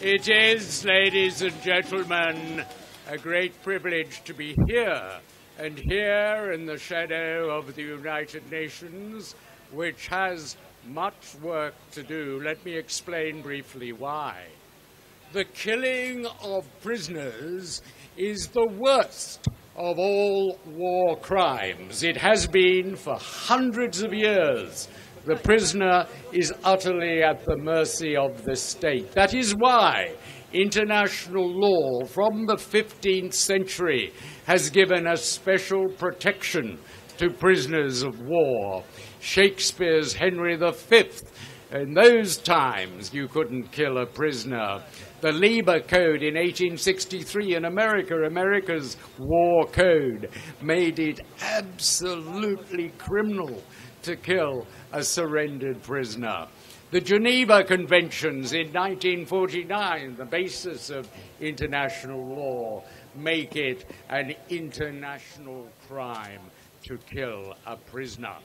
It is, ladies and gentlemen, a great privilege to be here, and here in the shadow of the United Nations, which has much work to do. Let me explain briefly why. The killing of prisoners is the worst of all war crimes. It has been for hundreds of years. The prisoner is utterly at the mercy of the state. That is why international law from the 15th century has given a special protection to prisoners of war. Shakespeare's Henry V, in those times you couldn't kill a prisoner. The Lieber Code in 1863 in America, America's war code, made it absolutely criminal to kill a surrendered prisoner. The Geneva Conventions in 1949, the basis of international law, make it an international crime to kill a prisoner.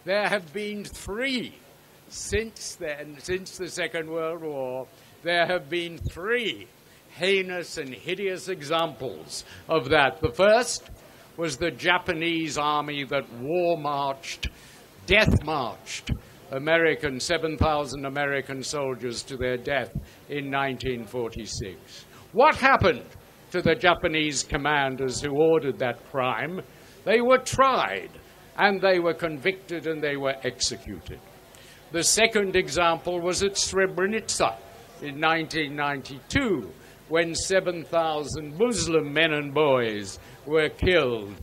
There have been three since then, since the Second World War. There have been three heinous and hideous examples of that. The first was the Japanese army that death-marched 7,000 American soldiers to their death in 1946. What happened to the Japanese commanders who ordered that crime? They were tried, and they were convicted, and they were executed. The second example was at Srebrenica in 1992, when 7,000 Muslim men and boys were killed.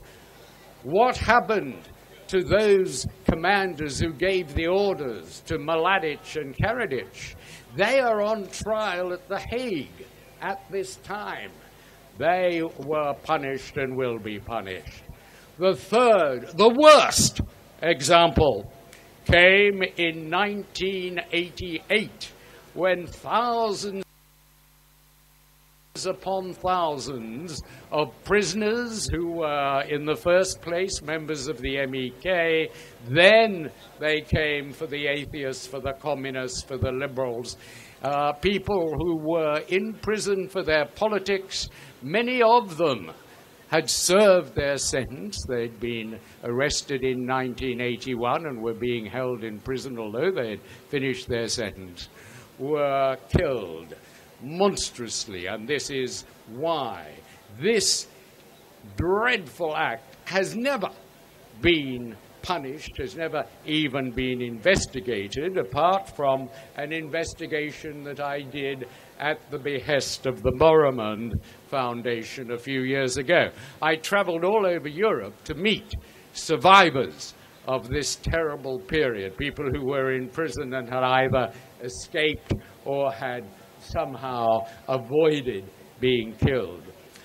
What happened to those commanders who gave the orders to Mladic and Karadzic? They are on trial at The Hague at this time. They were punished and will be punished. The third, the worst example, came in 1988, when thousands upon thousands of prisoners who were in the first place members of the MEK, then they came for the atheists, for the communists, for the liberals, people who were in prison for their politics. Many of them had served their sentence. They'd been arrested in 1981 and were being held in prison, although they had finished their sentence, were killed monstrously. And this is why this dreadful act has never been punished, has never even been investigated, apart from an investigation that I did at the behest of the Boromond Foundation a few years ago. I traveled all over Europe to meet survivors of this terrible period, people who were in prison and had either escaped or had somehow avoided being killed.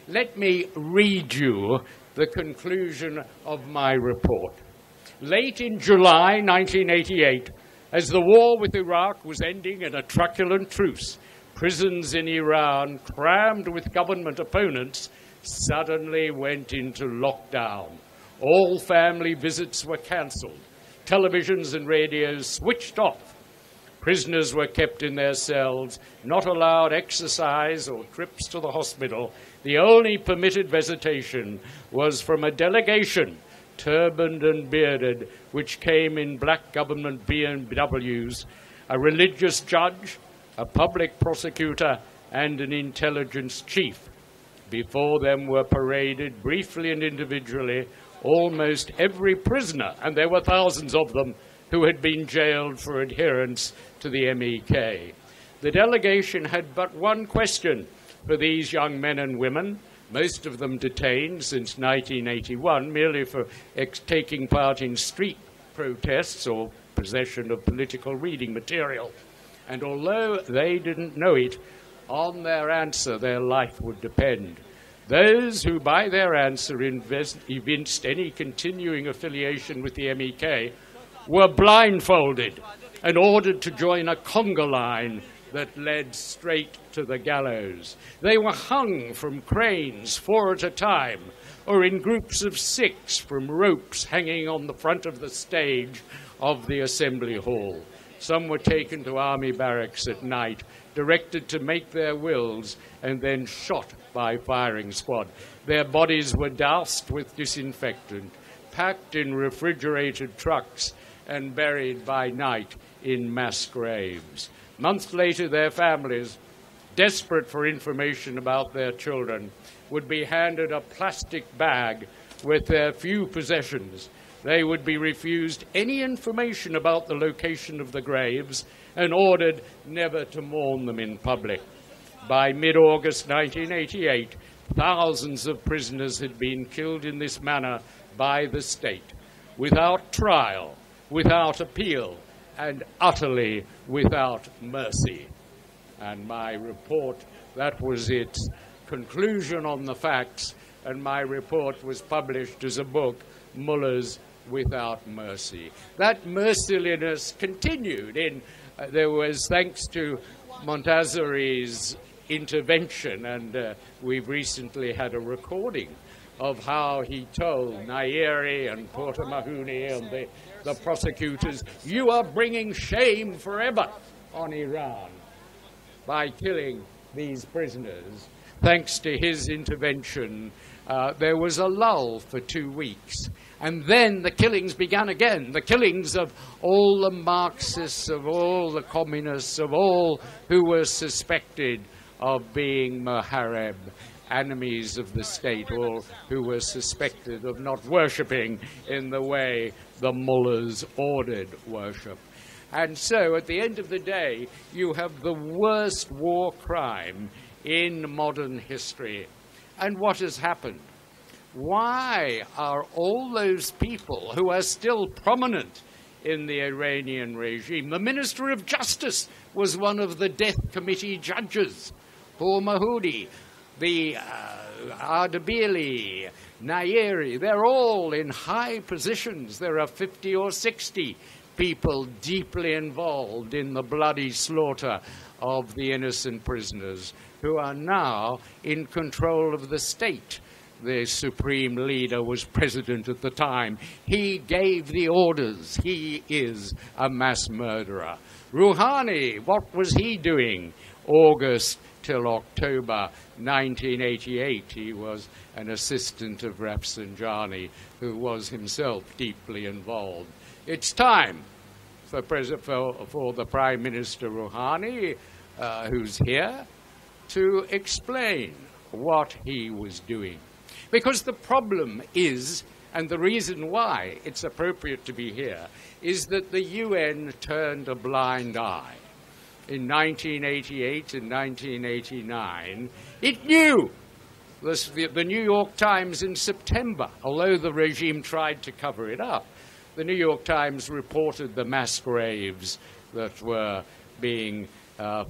Let me read you the conclusion of my report. Late in July 1988, as the war with Iraq was ending in a truculent truce, prisons in Iran, crammed with government opponents, suddenly went into lockdown. All family visits were cancelled. Televisions and radios switched off. Prisoners were kept in their cells, not allowed exercise or trips to the hospital. The only permitted visitation was from a delegation, turbaned and bearded, which came in black government BMWs, a religious judge, a public prosecutor, and an intelligence chief. Before them were paraded, briefly and individually, almost every prisoner, and there were thousands of them, who had been jailed for adherence to the MEK. The delegation had but one question for these young men and women, most of them detained since 1981, merely for taking part in street protests or possession of political reading material. And although they didn't know it, on their answer their life would depend. Those who by their answer evinced any continuing affiliation with the MEK were blindfolded and ordered to join a conga line that led straight to the gallows. They were hung from cranes, 4 at a time, or in groups of 6 from ropes hanging on the front of the stage of the assembly hall. Some were taken to army barracks at night, directed to make their wills, and then shot by firing squad. Their bodies were doused with disinfectant, packed in refrigerated trucks, and buried by night in mass graves. Months later, their families, desperate for information about their children, would be handed a plastic bag with their few possessions. They would be refused any information about the location of the graves and ordered never to mourn them in public. By mid-August 1988, thousands of prisoners had been killed in this manner by the state, without trial, without appeal, and utterly without mercy. And my report, that was its conclusion on the facts, and my report was published as a book, Mullahs Without Mercy. That mercilessness continued. There was, thanks to Montazeri's intervention, and we've recently had a recording of how he told Nyeri and Porter Mahoney and the prosecutors, "You are bringing shame forever on Iran by killing these prisoners." Thanks to his intervention, there was a lull for 2 weeks. And then the killings began again, the killings of all the Marxists, of all the communists, of all who were suspected of being Muharib, enemies of the state, or who were suspected of not worshipping in the way the mullahs ordered worship. And so, at the end of the day, you have the worst war crime in modern history. And what has happened? Why are all those people who are still prominent in the Iranian regime? The Minister of Justice was one of the death committee judges, Paul Mahmoudi, the Ardabili, Nyeri, they're all in high positions. There are 50 or 60 people deeply involved in the bloody slaughter of the innocent prisoners who are now in control of the state. The supreme leader was president at the time. He gave the orders. He is a mass murderer. Rouhani, what was he doing? August till October 1988, he was an assistant of Rafsanjani, who was himself deeply involved. It's time for the Prime Minister Rouhani, who's here, to explain what he was doing. Because the problem is, and the reason why it's appropriate to be here, is that the UN turned a blind eye. In 1988 and 1989, it knew. The New York Times in September, although the regime tried to cover it up, the New York Times reported the mass graves that were being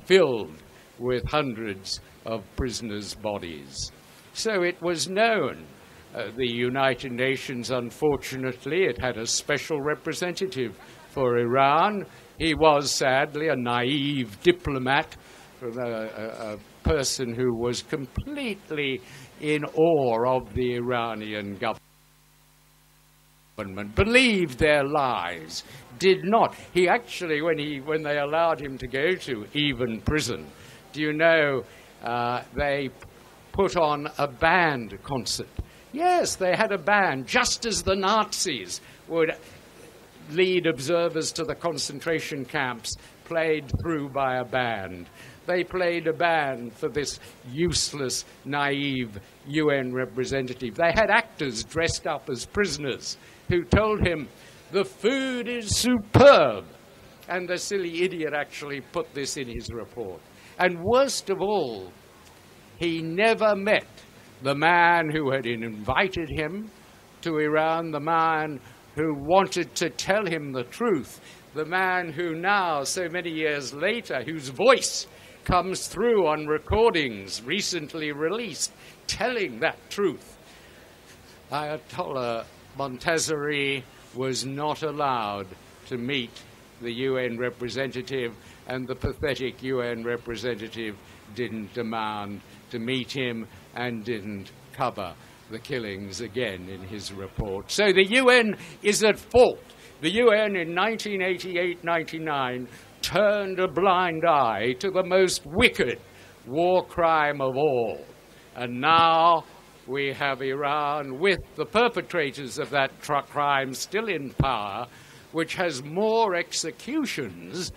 filled with hundreds of prisoners' bodies. So it was known. The United Nations, unfortunately, it had a special representative for Iran. He was, sadly, a naive diplomat, a person who was completely in awe of the Iranian government, believed their lies, did not. He actually, when they allowed him to go to even prison, do you know, they put on a band concert. Yes, they had a band, just as the Nazis would lead observers to the concentration camps, played through by a band. They played a band for this useless, naive UN representative. They had actors dressed up as prisoners who told him, "The food is superb." And the silly idiot actually put this in his report. And worst of all, he never met the man who had invited him to Iran, the man who wanted to tell him the truth, the man who now, so many years later, whose voice comes through on recordings recently released, telling that truth. Ayatollah Montazeri was not allowed to meet the UN representative, and the pathetic UN representative didn't demand to meet him and didn't cover the killings again in his report. So the UN is at fault. The UN in 1988-99 turned a blind eye to the most wicked war crime of all. And now we have Iran, with the perpetrators of that crime still in power, which has more executions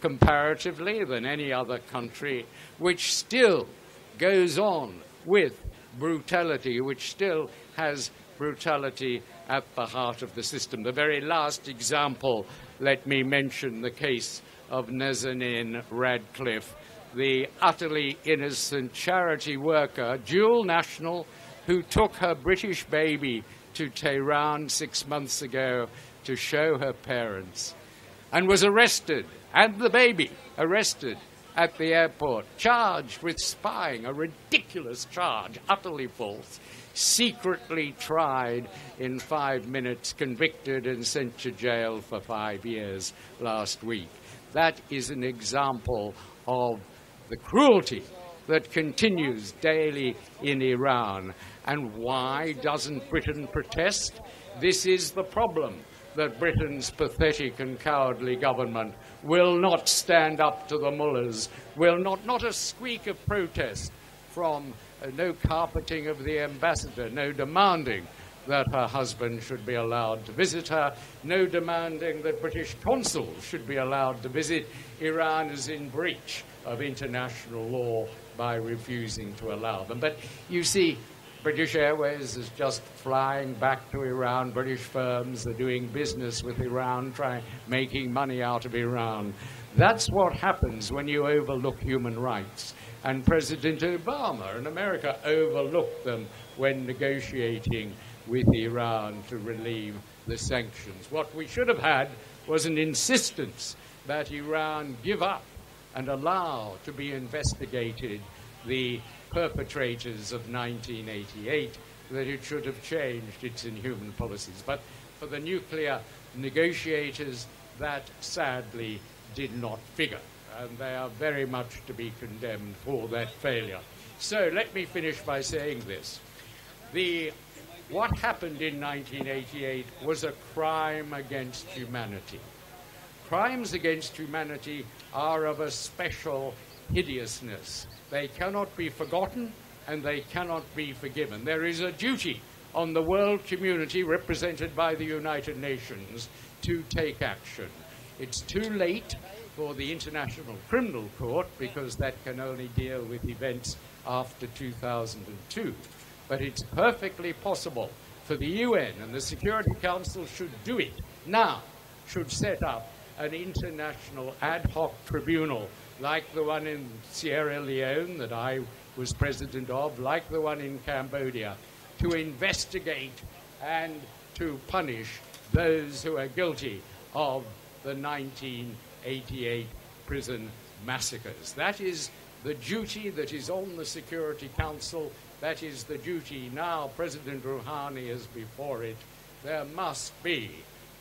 comparatively than any other country, which still goes on with brutality, which still has brutality at the heart of the system. The very last example, let me mention the case of Nazanin Radcliffe, the utterly innocent charity worker, dual national, who took her British baby to Tehran 6 months ago to show her parents, and was arrested, and the baby arrested at the airport, charged with spying, a ridiculous charge, utterly false, secretly tried in 5 minutes, convicted and sent to jail for 5 years last week. That is an example of the cruelty that continues daily in Iran. And why doesn't Britain protest? This is the problem, that Britain's pathetic and cowardly government will not stand up to the mullahs, will not a squeak of protest from no carpeting of the ambassador, no demanding that her husband should be allowed to visit her, no demanding that British consuls should be allowed to visit. Iran is in breach of international law by refusing to allow them. But you see, British Airways is just flying back to Iran. British firms are doing business with Iran, making money out of Iran. That's what happens when you overlook human rights. And President Obama in America overlooked them when negotiating with Iran to relieve the sanctions. What we should have had was an insistence that Iran give up and allow to be investigated the perpetrators of 1988, that it should have changed its inhuman policies. But for the nuclear negotiators, that sadly did not figure, and they are very much to be condemned for that failure. So let me finish by saying this. What happened in 1988 was a crime against humanity. Crimes against humanity are of a special hideousness. They cannot be forgotten and they cannot be forgiven. There is a duty on the world community, represented by the United Nations, to take action. It's too late for the International Criminal Court, because that can only deal with events after 2002. But it's perfectly possible for the UN, and the Security Council should do it now, should set up an international ad hoc tribunal like the one in Sierra Leone that I was president of, like the one in Cambodia, to investigate and to punish those who are guilty of the 1988 prison massacres. That is the duty that is on the Security Council. That is the duty now President Rouhani is before it. There must be,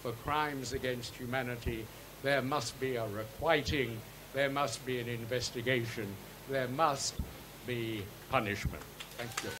for crimes against humanity, there must be a requiting, there must be an investigation, there must be punishment. Thank you.